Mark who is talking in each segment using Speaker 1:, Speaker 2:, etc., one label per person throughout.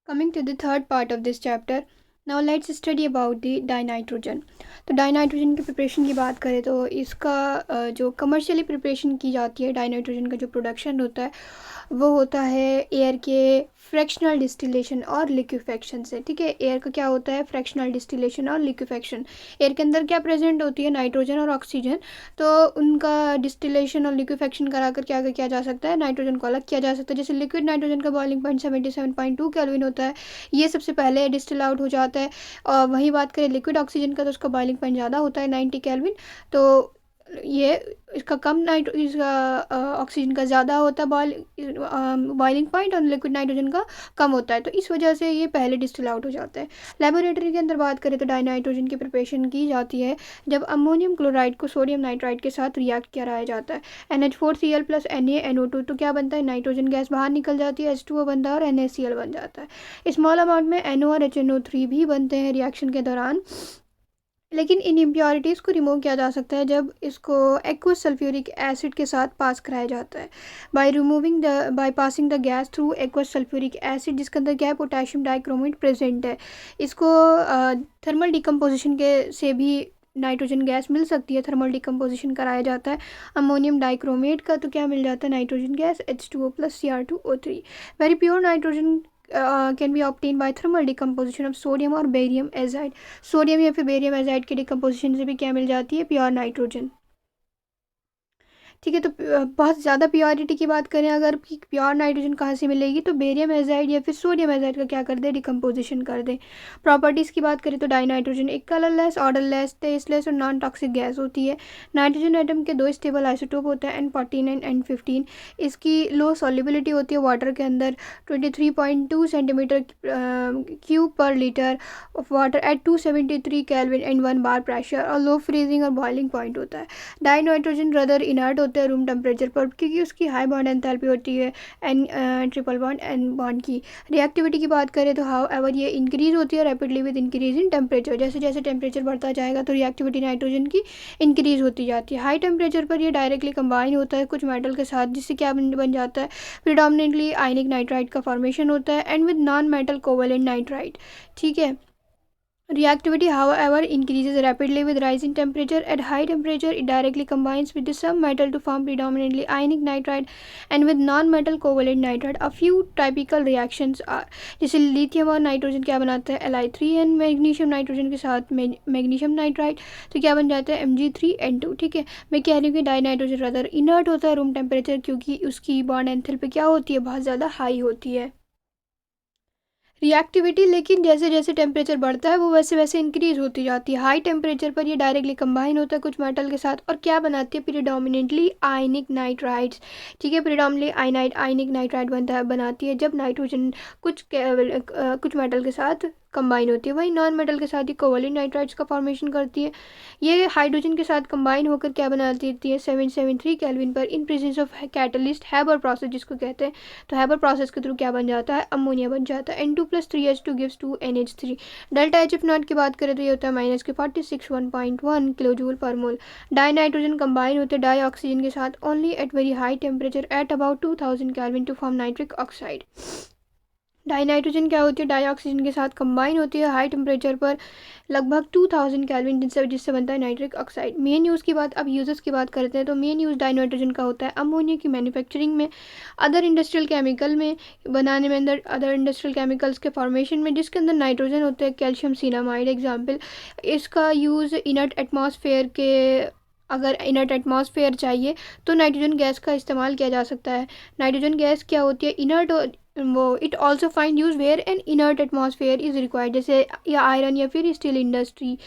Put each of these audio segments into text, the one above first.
Speaker 1: Coming to the third part of this chapter, now let's study about the dinitrogen. तो dinitrogen की preparation की बात करें तो इसका जो कमर्शियली प्रिपरेशन की जाती है, डाइनाइट्रोजन का जो प्रोडक्शन होता है वो होता है एयर के फ्रैक्शनल डिस्टिलेशन और लिक्विफेक्शन से। ठीक है, एयर का क्या होता है, फ्रैक्शनल डिस्टिलेशन और लिक्विफेक्शन। एयर के अंदर क्या प्रेजेंट होती है, नाइट्रोजन और ऑक्सीजन, तो उनका डिस्टिलेशन और लिक्विफेक्शन कराकर क्या किया जा सकता है, नाइट्रोजन को अलग किया जा सकता है। जैसे लिक्विड नाइट्रोजन का बॉइलिंग पॉइंट 77.2 केल्विन होता है, ये सबसे पहले डिस्टिल आउट हो जाता है। और वही बात करें लिक्विड ऑक्सीजन का तो उसका बॉइलिंग पॉइंट ज़्यादा होता है 90 केल्विन। तो ये इसका कम इसका ऑक्सीजन का ज़्यादा होता है बॉइलिंग पॉइंट, और लिक्विड नाइट्रोजन का कम होता है, तो इस वजह से ये पहले डिस्टिल आउट हो जाता है। लेबोरेटरी के अंदर बात करें तो डाइनाइट्रोजन की प्रिपरेशन की जाती है जब अमोनियम क्लोराइड को सोडियम नाइट्राइड के साथ रिएक्ट कराया जाता है। NH4Cl प्लस NaNO2, तो क्या बनता है, नाइट्रोजन गैस बाहर निकल जाती है, H2O बनता है और NaCl बन जाता है। स्मॉल अमाउंट में NO और HNO3 भी बनते हैं रिएक्शन के दौरान, लेकिन इन इम्प्योरिटीज़ को रिमूव किया जा सकता है जब इसको एक्वस सल्फ्यूरिक एसिड के साथ पास कराया जाता है। By passing the gas through aqueous sulphuric acid, जिसके अंदर क्या है, पोटेशियम डाइक्रोमेट प्रेजेंट है। इसको थर्मल डिकम्पोजिशन के से भी नाइट्रोजन गैस मिल सकती है, थर्मल डिकम्पोजिशन कराया जाता है अमोनियम डाइक्रोमेट का, तो क्या मिल जाता है, nitrogen gas H2O plus Cr2O3। Very pure nitrogen can be obtain by thermal decomposition of sodium और बेरियम एजाइड। सोडियम या फिर बेरियम एजाइड के डिकम्पोजिशन से भी क्या मिल जाती है, प्योर नाइट्रोजन। ठीक है, तो बहुत ज़्यादा प्योरिटी की बात करें अगर प्योर नाइट्रोजन कहाँ से मिलेगी, तो बेरियम एजाइड या फिर सोडियम एजाइड का क्या कर दे, डिकम्पोजिशन कर दे। प्रॉपर्टीज़ की बात करें तो डाइनाइट्रोजन एक कलरलेस, ऑर्डरलेस, टेस्टलेस और नॉन टॉक्सिक गैस होती है। नाइट्रोजन एटम के दो स्टेबल आइसोटोप होते हैं, N14 एंड N15। इसकी लो सॉल्युबिलिटी होती है वाटर के अंदर 23.2 सेंटीमीटर क्यूब पर litre of water at 273 kelvin and 1 bar pressure, और लो फ्रीजिंग और बॉइलिंग पॉइंट होता है। डाइनाइट्रोजन रदर इनर्ट होते हैं रूम टेम्परेचर पर, क्योंकि उसकी हाई बॉन्ड एंथैल्पी होती है N triple bond N bond की। रिएक्टिविटी की बात करें तो हाउ एवर ये इंक्रीज होती है rapidly with increase in temperature. जैसे जैसे टेम्परेचर बढ़ता जाएगा तो रिएक्टिविटी नाइट्रोजन की इंक्रीज होती जाती है। हाई टेम्परेचर पर ये डायरेक्टली कंबाइन होता है कुछ मेटल के साथ, जिससे क्या बन जाता है, प्रिडोमिनेटली आयनिक नाइट्राइड का फॉर्मेशन होता है and with non metal covalent nitride. ठीक है, reactivity however increases rapidly with rising temperature. At high temperature it directly combines with some metal to form predominantly ionic nitride and with non-metal covalent nitride. A few typical reactions are, जैसे lithium और nitrogen क्या बनाता है, Li3n, magnesium nitrogen के साथ magnesium nitride, तो क्या बन जाता है, Mg3n2। ठीक है, मैं कह रही हूँ कि डाइनाइट्रोजन रदर इनर्ट होता है रूम टेम्परेचर, क्योंकि उसकी बॉन्ड एंथैल्पी क्या होती है, बहुत ज़्यादा हाई होती है रिएक्टिविटी, लेकिन जैसे जैसे टेम्परेचर बढ़ता है वो वैसे वैसे इंक्रीज होती जाती है। हाई टेम्परेचर पर ये डायरेक्टली कंबाइन होता है कुछ मेटल के साथ, और क्या बनाती है, प्रीडोमिनेटली आयनिक नाइट्राइड्स। ठीक है, प्रीडोमिनेटली आयनिक नाइट्राइड बनाती है जब नाइट्रोजन कुछ मेटल के साथ कंबाइन होती है। वही नॉन मेटल के साथ ही कोवेलेंट नाइट्राइड्स का फॉर्मेशन करती है। ये हाइड्रोजन के साथ कंबाइन होकर क्या बना देती है, 773 केल्विन पर in presence of catalyst Haber process जिसको कहते हैं। तो हैबर प्रोसेस के थ्रू क्या बन जाता है, अमोनिया बन जाता है। N2 plus 3H2 gives 2NH3। Delta H not की बात करें तो ये होता है माइनस के 46.1 किलो जूल पर मोल। डाइनाइट्रोजन कंबाइन होते हैं डाई ऑक्सीजन के साथ only at very high temperature at about 2000 kelvin to form nitric oxide. Dinitrogen क्या होती है, डाई ऑक्सीजन के साथ कंबाइन होती है हाई टेम्परेचर पर लगभग 2000 केल्विन, जिससे बनता है नाइट्रिक ऑक्साइड। मेन यूज़ की बात, अब यूजेस की बात करते हैं तो मेन यूज़ डाइनाइट्रोजन का होता है अमोनिया की मैन्युफैक्चरिंग में, अदर इंडस्ट्रियल केमिकल में बनाने में, अदर इंडस्ट्रियल केमिकल्स के फॉर्मेशन में जिसके अंदर नाइट्रोजन होता है, कैल्शियम सिनामाइड एग्जाम्पल। इसका यूज़ इनर्ट एटमॉस्फेयर के, अगर इनर्ट एटमॉस्फेयर चाहिए तो नाइट्रोजन गैस का इस्तेमाल किया जा सकता है। नाइट्रोजन गैस क्या होती है, इनर्ट, वो it also find use where an inert atmosphere is required, जैसे या आयरन या फिर steel industry,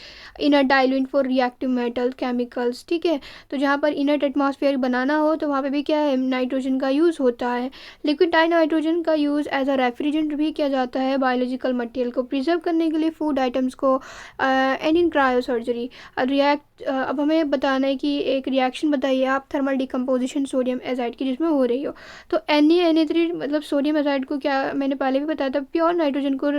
Speaker 1: inert diluent for reactive metal chemicals. ठीक है, तो जहाँ पर इनर्ट एटमॉस्फेयर बनाना हो तो वहाँ पे भी क्या है, नाइट्रोजन का यूज़ होता है। लिक्विड डाइनाइट्रोजन का यूज़ एज अ रेफ्रिजरेंट भी किया जाता है बायोलॉजिकल मटेरियल को प्रिजर्व करने के लिए, फूड आइटम्स को, एंड इन क्रायो सर्जरी। अब हमें बताना है कि एक रिएक्शन बताइए आप थर्मल डिकम्पोजिशन सोडियम एजाइड की जिसमें हो रही हो। तो Na3 मतलब सोडियम एजाइड को, क्या मैंने पहले भी बताया था, प्योर नाइट्रोजन को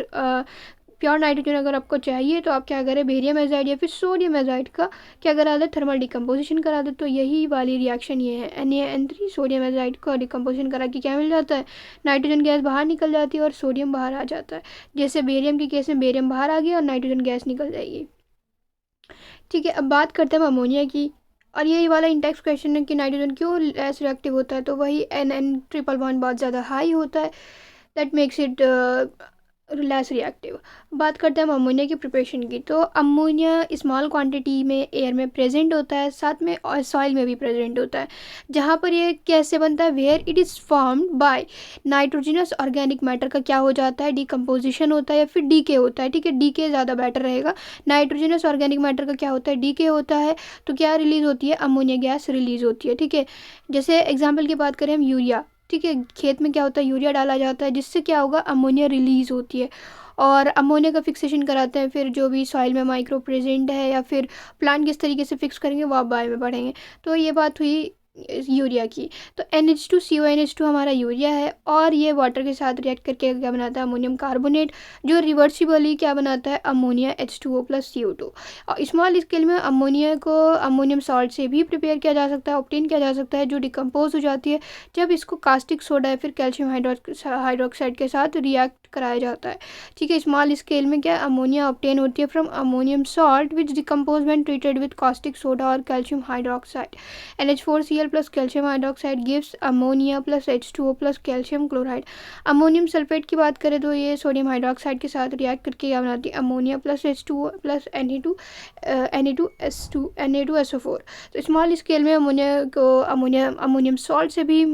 Speaker 1: प्योर नाइट्रोजन अगर आपको चाहिए तो आप क्या करें, बेरियम एजाइड या फिर सोडियम एजाइड का क्या करा दे, थर्मल डिकम्पोजिशन करा दे। तो यही वाली रिएक्शन ये है, NaN3 सोडियम एजाइड का डिकम्पोजिशन करा के क्या मिल जाता है, नाइट्रोजन गैस बाहर निकल जाती है और सोडियम बाहर आ जाता है। जैसे बेरियम के केस में बेरियम बाहर आ गया और नाइट्रोजन गैस निकल जाएगी। ठीक है, अब बात करते हैं अमोनिया की। और ये वाला इंटेक्स क्वेश्चन है कि नाइट्रोजन क्यों लेस रिएक्टिव होता है, तो वही NN111 बहुत ज़्यादा हाई होता है, that makes it less reactive. बात करते हैं हम अमोनिया की प्रिपरेशन की। तो अमोनिया स्मॉल क्वांटिटी में एयर में प्रेजेंट होता है, साथ में और सॉइल में भी प्रेजेंट होता है। जहाँ पर ये कैसे बनता है, where it is formed by nitrogenous organic matter का क्या हो जाता है, डिकम्पोजिशन होता है या फिर डीके होता है। ठीक है, डीके ज़्यादा बेटर रहेगा। नाइट्रोजनस ऑर्गेनिक मैटर का क्या होता है, डीके होता है। तो क्या रिलीज़ होती है, अमोनिया गैस रिलीज़ होती है। ठीक है, जैसे एग्जाम्पल की बात करें हम यूरिया, ठीक है, खेत में क्या होता है, यूरिया डाला जाता है, जिससे क्या होगा, अमोनिया रिलीज़ होती है और अमोनिया का फिक्सेशन कराते हैं। फिर जो भी सॉइल में माइक्रो प्रेजेंट है या फिर प्लांट किस तरीके से फिक्स करेंगे वो आप बाद में पढ़ेंगे। तो ये बात हुई यूरिया की। तो NH2CONH2 हमारा यूरिया है और ये वाटर के साथ रिएक्ट करके क्या बनाता है, अमोनियम कार्बोनेट, जो रिवर्सिबली क्या बनाता है, अमोनिया H2O प्लस CO2। और स्मॉल स्केल में अमोनिया को अमोनियम सॉल्ट से भी प्रिपेयर किया जा सकता है, ऑब्टेन किया जा सकता है, जो डिकम्पोज हो जाती है जब इसको कास्टिक सोडा या फिर कैल्शियम हाइड्रोक्साइड के साथ रिएक्ट कराया जाता है। ठीक है, स्मॉल स्केल में क्या अमोनिया ऑब्टेन होती है from ammonium salt which decompose when treated with caustic soda और calcium hydroxide. NH4Cl plus calcium hydroxide gives ammonia plus H2O plus calcium chloride. Ammonium sulphate की बात करें तो ये सोडियम हाइड्रोक्साइड के साथ रिएक्ट करके क्या बनाती है, ammonia plus H2O plus Na2SO4। तो स्मॉल स्केल में अमोनिया को अमोनियम सॉल्ट से भी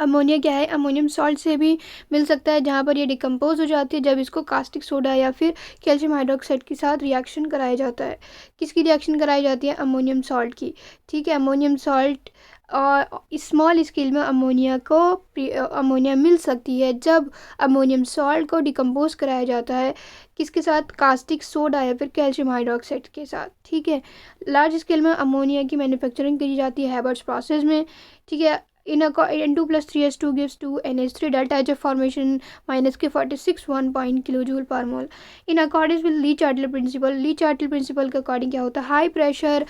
Speaker 1: अमोनिया क्या है, अमोनियम सॉल्ट से भी मिल सकता है, जहाँ पर ये डिकम्पोज हो जाती है जब इसको कास्टिक सोडा या फिर कैल्शियम हाइड्रोक्साइड के साथ रिएक्शन कराया जाता है। किसकी रिएक्शन कराई जाती है, अमोनियम सॉल्ट की। ठीक है, अमोनियम सॉल्ट और स्मॉल स्केल में अमोनिया मिल सकती है जब अमोनियम सॉल्ट को डिकम्पोज कराया जाता है, किसके साथ, कास्टिक सोडा या फिर कैल्शियम हाइड्रोक्साइड के साथ। ठीक है, लार्ज स्केल में अमोनिया की मैन्युफैक्चरिंग करी जाती है हैबर्ट्स प्रोसेस में। ठीक है, N2 plus 3s2 gives 2NH3 delta HF formation minus के 46 1 kilojoule per mole. In according with Le Chatelier principle के अकॉर्डिंग क्या होता है, हाई प्रेशर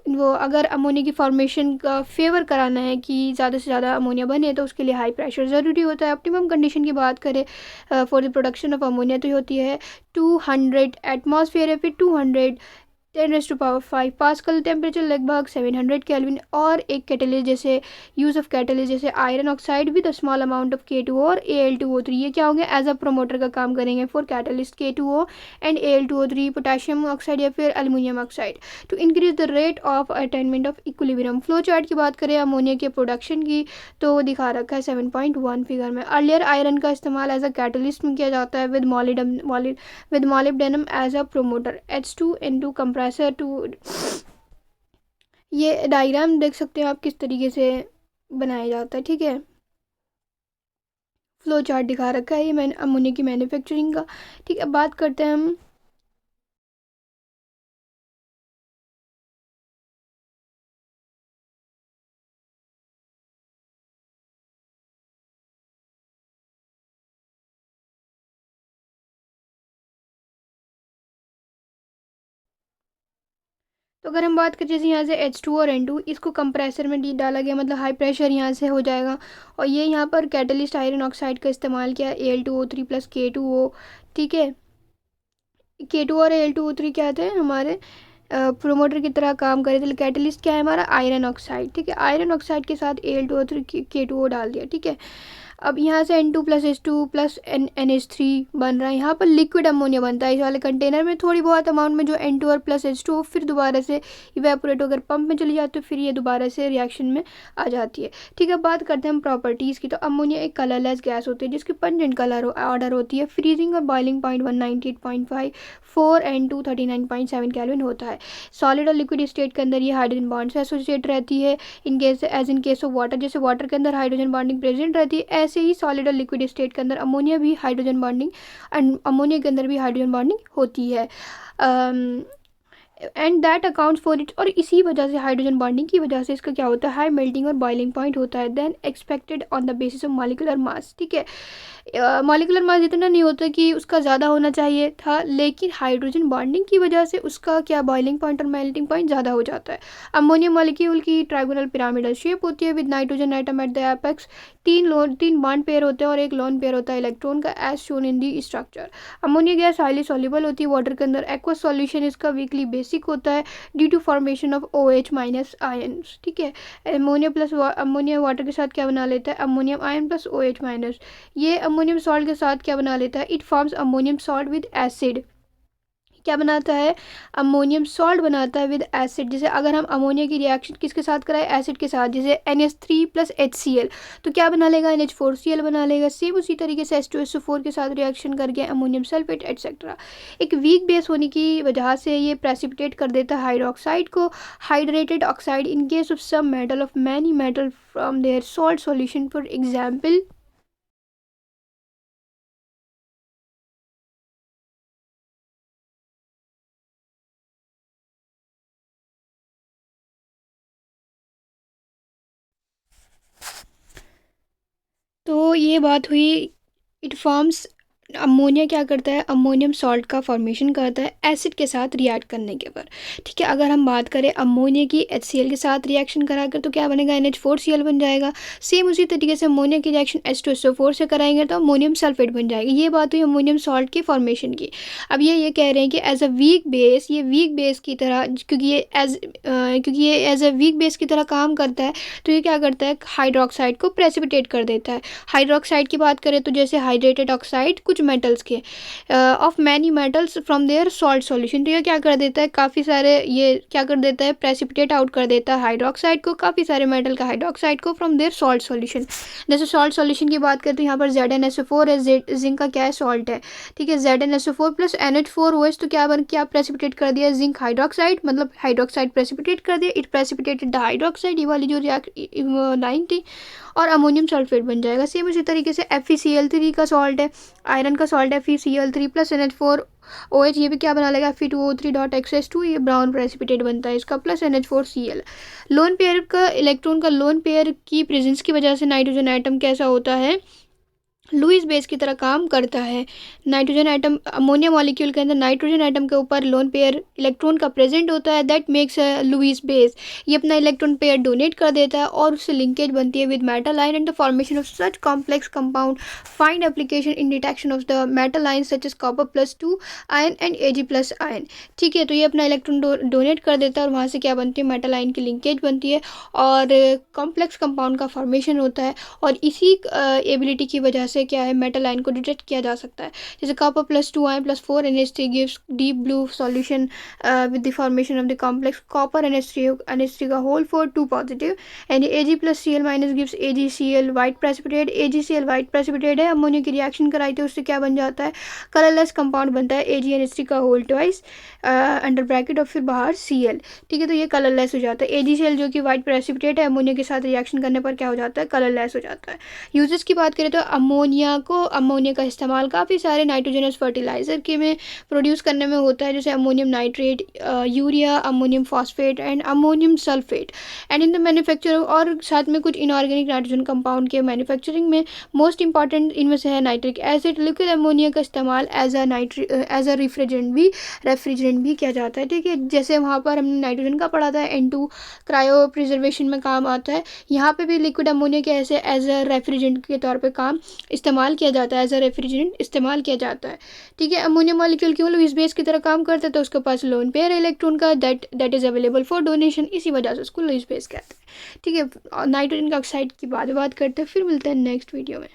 Speaker 1: वो अगर अमोनिया की फॉर्मेशन का फेवर कराना है कि ज़्यादा से ज़्यादा अमोनिया बने तो उसके लिए हाई प्रेशर ज़रूरी होता है। ऑप्टिमम कंडीशन की बात करें for the production of ammonia तो ये होती है 200 एटमॉस्फेयर या फिर 210⁵ पास्कल, टेम्परेचर लगभग 700 केल्विन। और एक कैटलिस्ट जैसे यूज़ ऑफ कैटलिस्ट जैसे iron oxide with a small amount of K2O और Al2O3, ये क्या होंगे, एज अ प्रोमोटर का काम करेंगे for catalyst K2O and Al2O3, potassium oxide या फिर aluminium oxide to increase the rate of attainment of equilibrium. Flow chart की बात करें अमोनिया के प्रोडक्शन की तो दिखा रखा है 7.1 फिगर में। अर्लियर आयरन का इस्तेमाल एज अ कैटलिस्ट में किया जाता है with molybdenum as a promoter, H2N2 compressor to. ये डायग्राम देख सकते हैं आप किस तरीके से बनाया जाता है। ठीक है, फ्लो चार्ट दिखा रखा है ये मैंने अमोनिया की मैन्युफैक्चरिंग का। ठीक है, अब बात करते हैं हम तो अगर हम बात करें जैसे यहाँ से H2 और N2 इसको कंप्रेसर में डाला गया, मतलब हाई प्रेशर यहाँ से हो जाएगा। और ये यहाँ पर कैटलिस्ट आयरन ऑक्साइड का इस्तेमाल किया, Al2O3 प्लस K2O। ठीक है, K2 और Al2O3 क्या थे, हमारे प्रोमोटर की तरह काम करे थे। कैटलिस्ट क्या है हमारा, आयरन ऑक्साइड। ठीक है, आयरन ऑक्साइड के साथ Al2O3 K2O डाल दिया। ठीक है, अब यहाँ से N2 plus H2 plus NH3 बन रहा है, यहाँ पर लिक्विड अमोनिया बनता है इस वाले कंटेनर में थोड़ी बहुत अमाउंट में, जो N2 और प्लस H2 फिर दोबारा से इवेपोरेट होकर पंप में चली जाती है, फिर ये दोबारा से रिएक्शन में आ जाती है। ठीक है, बात करते हैं हम प्रॉपर्टीज़ की। तो अमोनिया एक कलरलेस गैस होती है जिसकी पंजेंट कलर ऑर्डर होती है, फ्रीजिंग और बॉइलिंग पॉइंट 198.5 4 and 239.7 केल्विन होता है। सॉलिड और लिक्विड स्टेट के अंदर ये हाइड्रोजन बॉन्ड से एसोसिएट रहती है, in case as in case of water, जैसे वाटर के अंदर हाइड्रोजन बॉन्डिंग प्रेजेंट रहती है, ऐसे ही सॉलिड और लिक्विड स्टेट के अंदर अमोनिया भी हाइड्रोजन बॉन्डिंग एंड अमोनिया के अंदर भी हाइड्रोजन बॉन्डिंग होती है। And that accounts for it, और इसी वजह से हाइड्रोजन बॉन्डिंग की वजह से इसका क्या होता है, हाई मेल्टिंग और बॉइलिंग पॉइंट होता है then expected on the basis of molecular mass. ठीक है, मॉलिक्यूलर मास इतना नहीं होता कि उसका ज़्यादा होना चाहिए था, लेकिन हाइड्रोजन बॉन्डिंग की वजह से उसका क्या बॉइलिंग पॉइंट और मेल्टिंग पॉइंट ज़्यादा हो जाता है। अमोनियम मॉलिक्यूल की ट्राइगोनल पिरामिडल शेप होती है with nitrogen atom at the apex, तीन बॉन्ड पेयर होते हैं और एक लोन पेयर होता है इलेक्ट्रॉन का, as shown in the structure. Ammonia gas highly soluble होती है वाटर के अंदर, एक्वस सॉल्यूशन इसका वीकली बेसिक होता है due to formation of OH minus ions. ठीक है, अमोनिया वाटर के साथ क्या बना लेता है, ammonium ion plus OH minus. ये अमोनियम सॉल्ट के साथ क्या बना लेता है, it forms ammonium salt with acid. क्या बनाता है, अमोनियम सॉल्ट बनाता है विद एसिड। जैसे अगर हम अमोनिया की रिएक्शन किसके साथ कराएं, एसिड के साथ, जैसे NH3 प्लस HCl, तो क्या बना लेगा, NH4Cl बना लेगा। सेम उसी तरीके से H2SO4 के साथ रिएक्शन करके अमोनियम सल्फेट एटसेट्रा। एक वीक बेस होने की वजह से ये प्रेसिपिटेट कर देता है हाइड्रोक्साइड को, hydrated oxide in case of some metal of many metal from their salt solution, for example. तो ये बात हुई, इट फॉर्म्स, अमोनिया क्या करता है, अमोनियम सॉल्ट का फॉर्मेशन करता है एसिड के साथ रिएक्ट करने के पर। ठीक है, अगर हम बात करें अमोनिया की HCl के साथ रिएक्शन कराकर तो क्या बनेगा, NH4Cl बन जाएगा। सेम उसी तरीके से अमोनिया की रिएक्शन H2SO4 से कराएंगे तो अमोनियम सल्फेट बन जाएगी। ये बात हुई अमोनियम सॉल्ट की फॉर्मेशन की। अब ये कह रहे हैं कि एज अ वीक बेस, ये वीक बेस की तरह, क्योंकि ये एज अ वीक बेस की तरह काम करता है, तो ये क्या करता है, हाइड्रोक्साइड को प्रेसिपिटेट कर देता है। हाइड्रोक्साइड की बात करें तो जैसे हाइड्रेटेड ऑक्साइड कुछ मेटल्स के, of many metals from their salt solution, तो ये क्या कर देता है, काफ़ी सारे, ये क्या कर देता है, प्रेसिपिटेट आउट कर देता है हाइड्रोक्साइड को, काफ़ी सारे मेटल का हाइड्रोक्साइड को फ्रॉम देयर सॉल्ट सॉल्यूशन। जैसे सॉल्ट सॉल्यूशन की बात करें तो यहाँ पर ZnSO4 है, जिंक का क्या है, सॉल्ट है। ठीक है, ZnSO4 प्लस NH4OH, तो क्या प्रेसिपिटेट कर दिया, जिंक हाइड्रोक्साइड, मतलब हाइड्रोक्साइड प्रेसिपिटेट कर दिया, इट प्रेसिपिटेटेड द हाइड्रोक्साइड, ये वाली जो लाइन थी, और अमोनियम सल्फेट बन जाएगा। सेम उसी तरीके से FeCl3 का सॉल्ट है, आयरन का सॉल्ट है FeCl3 प्लस NH4OH, ये भी क्या बना लेगा, Fe2O3.XS2, ये ब्राउन प्रेसिपिटेट बनता है इसका, प्लस NH4Cl। लोन पेयर का इलेक्ट्रॉन का लोन पेयर की प्रेजेंस की वजह से नाइट्रोजन एटम कैसा होता है, लुईस बेस की तरह काम करता है। नाइट्रोजन एटम, अमोनिया मॉलिक्यूल के अंदर नाइट्रोजन एटम के ऊपर लोन पेयर इलेक्ट्रॉन का प्रेजेंट होता है, that makes a Lewis base. ये अपना इलेक्ट्रॉन पेयर डोनेट कर देता है और उससे लिंकेज बनती है with metal ion and the formation of such complex compound find application in detection of the metal ion such as Copper+2 ion and Ag+ ion. ठीक है, तो ये अपना इलेक्ट्रॉन डोनेट कर देता है और वहाँ से क्या बनती है, मेटल आयन की लिंकेज बनती है और कॉम्प्लेक्स कंपाउंड का फॉर्मेशन होता है, और इसी एबिलिटी की वजह से क्या है, मेटल आयन को डिटेक्ट किया जा सकता है। जैसे Copper+2 ion +4 NH3 gives deep blue solution with the formation of the complex copper NH3 का whole for 2 positive, and Ag+Cl minus gives AgCl white precipitate. AgCl white precipitate है, ammonia की reaction कराई तो उससे क्या बन जाता है, कलरलेस कंपाउंड बनता है AgNH3 का होल ट्वाइस अंडर ब्रैकेट और फिर बाहर Cl। ठीक है, तो ये कलरलेस हो जाता है। AgCl जो कि वाइट प्रेसिपिटेट है, अमोनिया के साथ रिएक्शन करने पर क्या हो जाता है, कलरलेस हो जाता है। यूजेस की बात करें तो अमोनिया का इस्तेमाल काफ़ी सारे नाइट्रोजनस फर्टिलाइज़र के में प्रोड्यूस करने में होता है, जैसे ammonium nitrate, urea, ammonium phosphate and ammonium sulphate. And in the manufacture, और साथ में कुछ इनऑर्गेनिक नाइट्रोजन कंपाउंड के मैन्युफैक्चरिंग में मोस्ट इंपॉर्टेंट इनमें से है नाइट्रिक एसिड। लिक्विड अमोनिया का इस्तेमाल एज अ रेफ्रिजरेंट भी किया जाता है। ठीक है, जैसे वहाँ पर हमने नाइट्रोजन का पढ़ा था N2 क्रायो प्रिजर्वेशन में काम आता है, यहाँ पे भी लिक्विड अमोनिया के ऐसे एज अ रेफ्रिजरेंट के तौर पे काम इस्तेमाल किया जाता है, एज अ रेफ्रिजरेंट इस्तेमाल किया जाता है। ठीक है, अमोनिया मॉलिक्यूल क्यों लुईस बेस की तरह काम करता है, तो उसके पास लोन पेयर है इलेक्ट्रॉन का, that is available for donation, इसी वजह से उसको लुईस बेस कहते हैं। ठीक है, नाइट्रोजन का ऑक्साइड की बात करते हैं, फिर मिलते हैं नेक्स्ट वीडियो में।